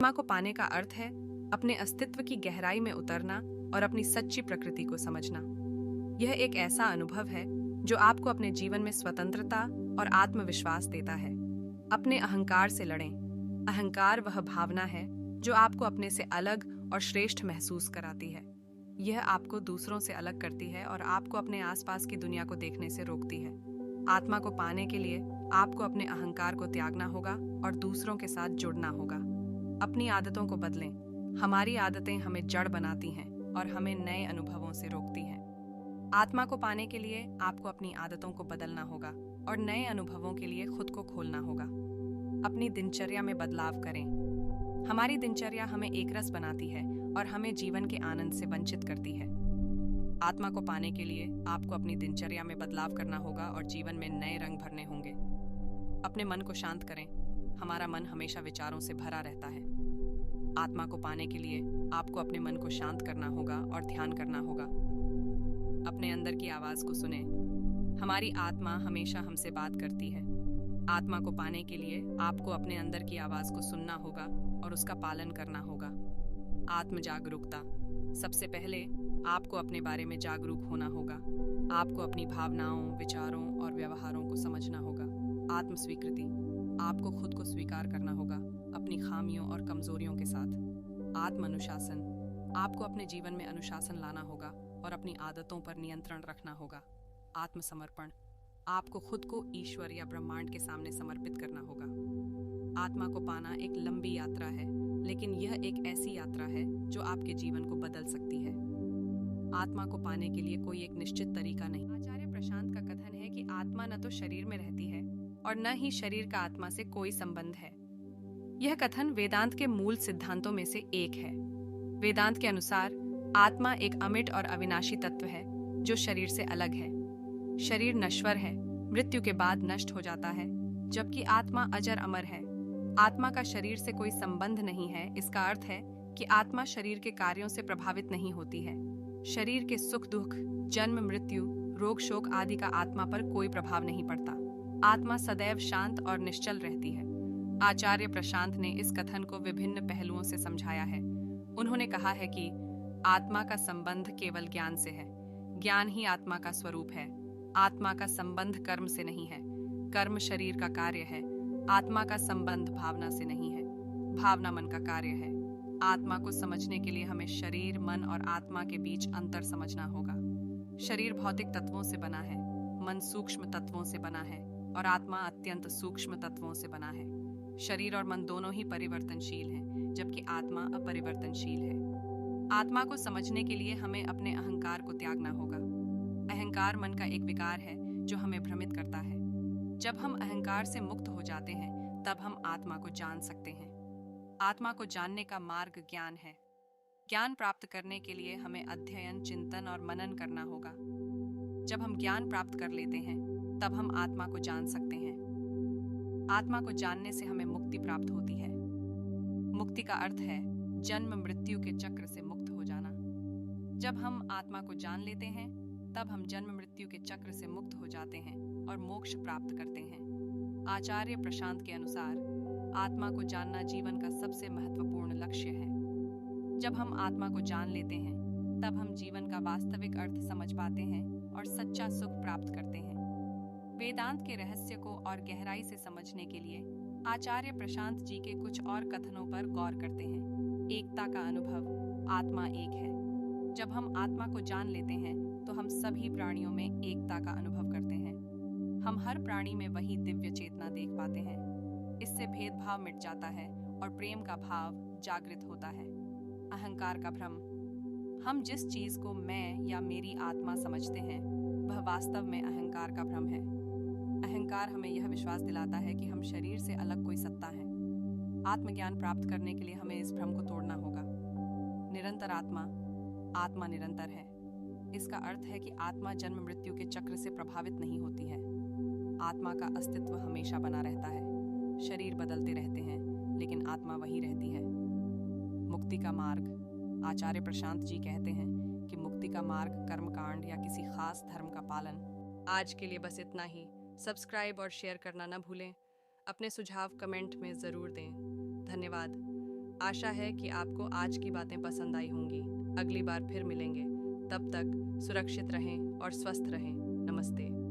आत्मा को पाने का अर्थ है अपने अस्तित्व की गहराई में उतरना और अपनी सच्ची प्रकृति को समझना। यह एक ऐसा अनुभव है जो आपको अपने जीवन में स्वतंत्रता और आत्मविश्वास देता है। अपने अहंकार से लड़ें। अहंकार वह भावना है जो आपको अपने से अलग और श्रेष्ठ महसूस कराती है। यह आपको दूसरों से अलग करती है और आपको अपने आसपास की दुनिया को देखने से रोकती है। आत्मा को पाने के लिए आपको अपने अहंकार को त्यागना होगा और दूसरों के साथ जुड़ना होगा। अपनी आदतों को बदलें। हमारी आदतें हमें जड़ बनाती हैं और हमें नए अनुभवों से रोकती हैं। आत्मा को पाने के लिए आपको अपनी आदतों को बदलना होगा और नए अनुभवों के लिए खुद को खोलना होगा। अपनी दिनचर्या में बदलाव करें। हमारी दिनचर्या हमें एकरस बनाती है और हमें जीवन के आनंद से वंचित करती है। आत्मा को पाने के लिए आपको अपनी दिनचर्या में बदलाव करना होगा और जीवन में नए रंग भरने होंगे। अपने मन को शांत करें। हमारा मन हमेशा विचारों से भरा रहता है। आत्मा को पाने के लिए आपको अपने मन को शांत करना होगा और ध्यान करना होगा। अपने अंदर की आवाज को सुने। हमारी आत्मा हमेशा हमसे बात करती है। आत्मा को पाने के लिए आपको अपने अंदर की आवाज को सुनना होगा और उसका पालन करना होगा। आत्म जागरूकता। सबसे पहले आपको अपने बारे में जागरूक होना होगा। आपको अपनी भावनाओं, विचारों और व्यवहारों को समझना होगा। आत्म स्वीकृति। आपको खुद को स्वीकार करना होगा अपनी खामियों और कमजोरियों के साथ। आत्म अनुशासन। आपको अपने जीवन में अनुशासन लाना होगा और अपनी आदतों पर नियंत्रण रखना होगा। आत्मसमर्पण। आपको खुद को ईश्वर या ब्रह्मांड के सामने समर्पित करना होगा। आत्मा को पाना एक लंबी यात्रा है, लेकिन यह एक ऐसी यात्रा है जो आपके जीवन को बदल सकती है। आत्मा को पाने के लिए कोई एक निश्चित तरीका नहीं। आचार्य प्रशांत का कथन है कि आत्मा न तो शरीर में रहती है और न ही शरीर का आत्मा से कोई संबंध है। यह कथन वेदांत के मूल सिद्धांतों में से एक है। वेदांत के अनुसार आत्मा एक अमिट और अविनाशी तत्व है जो शरीर से अलग है। शरीर नश्वर है, मृत्यु के बाद नष्ट हो जाता है, जबकि आत्मा अजर अमर है। आत्मा का शरीर से कोई संबंध नहीं है। इसका अर्थ है कि आत्मा शरीर के कार्यों से प्रभावित नहीं होती है। शरीर के सुख दुख, जन्म मृत्यु, रोग शोक आदि का आत्मा पर कोई प्रभाव नहीं पड़ता। आत्मा सदैव शांत और निश्चल रहती है। आचार्य प्रशांत ने इस कथन को विभिन्न पहलुओं से समझाया है। उन्होंने कहा है कि आत्मा का संबंध केवल ज्ञान से है। ज्ञान ही आत्मा का स्वरूप है। आत्मा का संबंध कर्म से नहीं है। कर्म शरीर का कार्य है। आत्मा का संबंध भावना से नहीं है। भावना मन का कार्य है। आत्मा को समझने के लिए हमें शरीर, मन और आत्मा के बीच अंतर समझना होगा। शरीर भौतिक तत्वों से बना है, मन सूक्ष्म तत्वों से बना है और आत्मा अत्यंत सूक्ष्म तत्वों से बना है। शरीर और मन दोनों ही परिवर्तनशील हैं, जबकि आत्मा अपरिवर्तनशील है। आत्मा को समझने के लिए हमें अपने अहंकार को त्यागना होगा। अहंकार मन का एक विकार है जो हमें भ्रमित करता है। जब हम अहंकार से मुक्त हो जाते हैं, तब हम आत्मा को जान सकते हैं। आत्मा को जानने का मार्ग ज्ञान है। ज्ञान प्राप्त करने के लिए हमें अध्ययन, चिंतन और मनन करना होगा। जब हम ज्ञान प्राप्त कर लेते हैं, तब हम आत्मा को जान सकते हैं। आत्मा को जानने से हमें मुक्ति प्राप्त होती है। मुक्ति का अर्थ है जन्म मृत्यु के चक्र से मुक्त हो जाना। जब हम आत्मा को जान लेते हैं, तब हम जन्म मृत्यु के चक्र से मुक्त हो जाते हैं और मोक्ष प्राप्त करते हैं। आचार्य प्रशांत के अनुसार आत्मा को जानना जीवन का सबसे महत्वपूर्ण लक्ष्य है। जब हम आत्मा को जान लेते हैं, तब हम जीवन का वास्तविक अर्थ समझ पाते हैं और सच्चा सुख प्राप्त करते हैं। वेदांत के रहस्य को और गहराई से समझने के लिए आचार्य प्रशांत जी के कुछ और कथनों पर गौर करते हैं। एकता का अनुभव। आत्मा एक है। जब हम आत्मा को जान लेते हैं, तो हम सभी प्राणियों में एकता का अनुभव करते हैं। हम हर प्राणी में वही दिव्य चेतना देख पाते हैं। इससे भेदभाव मिट जाता है और प्रेम का भाव जागृत होता है। अहंकार का भ्रम। हम जिस चीज को मैं या मेरी आत्मा समझते हैं, वह वास्तव में अहंकार का भ्रम है। अहंकार हमें यह विश्वास दिलाता है कि हम शरीर से अलग कोई सत्ता है। आत्मज्ञान प्राप्त करने के लिए हमें इस भ्रम को तोड़ना होगा। निरंतर आत्मा। आत्मा निरंतर है। इसका अर्थ है कि आत्मा जन्म मृत्यु के चक्र से प्रभावित नहीं होती है। आत्मा का अस्तित्व हमेशा बना रहता है। शरीर बदलते रहते हैं, लेकिन आत्मा वही रहती है। मुक्ति का मार्ग। आचार्य प्रशांत जी कहते हैं कि मुक्ति का मार्ग कर्मकांड या किसी खास धर्म का पालन। आज के लिए बस इतना ही। सब्सक्राइब और शेयर करना न भूलें। अपने सुझाव कमेंट में ज़रूर दें। धन्यवाद। आशा है कि आपको आज की बातें पसंद आई होंगी। अगली बार फिर मिलेंगे। तब तक सुरक्षित रहें और स्वस्थ रहें। नमस्ते।